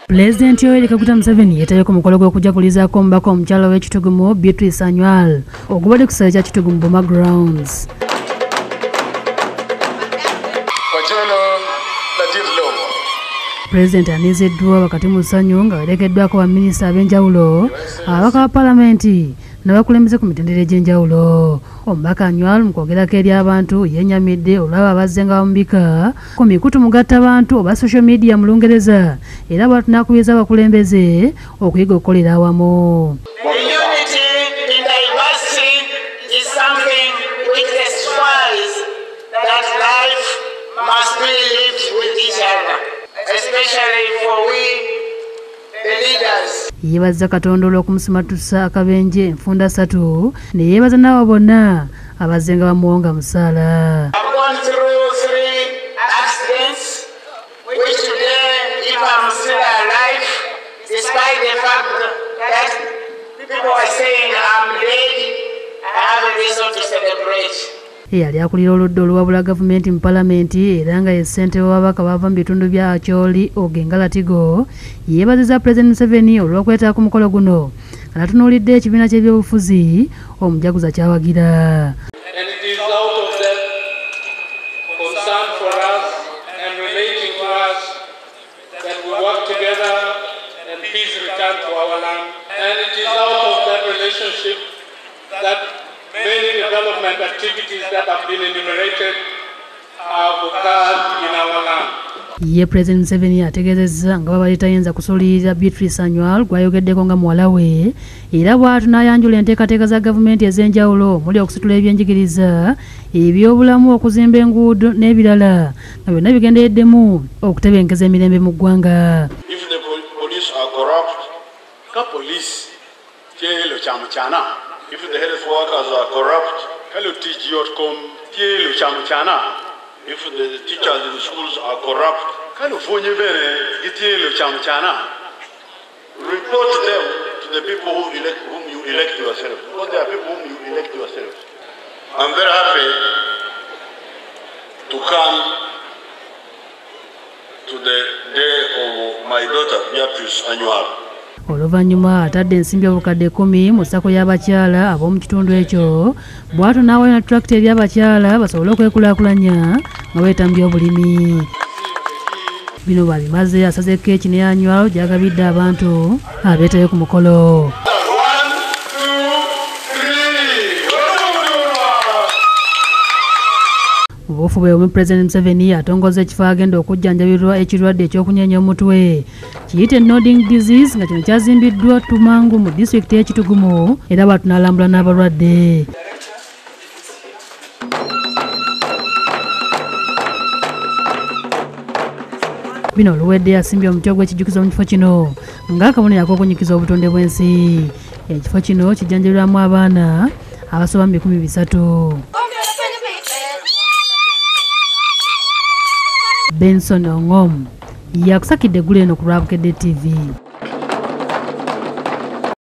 President Yoweri Kaguta Museveni yetayo ku mukolo gw'okujagulizaako omubaka omukyala w'ekitugumu Beatrice Anywal ogubadde ku kisaawe kya Kitugumu Boma Grounds. President aniziddwa wakati mu ssanyu nga werekeddwako baminisita ab'enjawulo, ababaka ba paalamenti n'abakulembeze ku mitendera egy'enjawulo. Omubaka Anywal mu kwogerako eri abantu yennyamidde olw'abo abazze nga bamubika ku mikutu mugattabantu oba social media mu Lungereza, era bw'atu n'akubiriza abakulembeze okuyiga okukolera awamu. Yeebaza Katonda olw'okumusimatusa akabenje enfunda 3 ne yeebaza n'abo bonna abazze nga bamuwonga musaala. Eyali akulira oludda oluwabula gavumenti mu palamenti era nga ye ssentebe w'ababaka bava mu bitundu bya Acholi Ogenga Latigo yeebaziza President Museveni olw'okwetaba ku mukolo guno nga natunuulidde ekibiina ky'ebyobufuzi omujaguza kyawagira. Many development activities that have been enumerated have occurred in our land. Ye President Museveni ategeezezza nga babali tayinza kusuulirira Beatrice Anywal gw'ayogeddeko nga muwala we, era bw'atu n'ayanjula enteekateeka za gavumenti ez'enjawulo omuli okusitula ebyenjigiriza, ebyobulamu, okuzimba enguudo n'ebirala nga byonna bigendereddemu okutebenkeza emirembe mu ggwanga. If the police are corrupt, ka police kyelo kyamukyana. If the health workers are corrupt, hello TG.com, tielo chamuchana. If the teachers in the schools are corrupt, hello Fonyebere, gitielo chamuchana. Report them to the people whom you elect yourself. Because they are people whom you elect yourself. I'm very happy to come to the day of my daughter Beatrice Anywal. Oluvannyuma atadde ensimbi obukadde 10 mu ssako y'abakyala ab'omu kitundu ekyo, bw'atu n'awayo na tractor eri abakyala basobole okwekulaakulanya nga beetambya obulimi. Bino babimaze asaze keeki ne Anywal gy'agabidde abantu abeetayo ku mukolo. Obufuba omu President Museveni atongoza ekifo agenda okujjanjabirwa ekirwadde ekyokunyeenya omutwe kiyite nodding disease nga kino kyazimbiddwa Tumangu mu disitulikiti y'Ekitugumu era bw'atu n'alambula n'abalwadde. Bino oluwedde yasimbye omuti ogw'ekijjukizo mu kifo kino ng'akabonero ak'okunyikiza obutonde bw'ensi. Ekifo kino kijjanjabirwamu abaana abasoba mu 300. Benson Ongom yakusakidde eggulu eno ku Lwabukedde TV.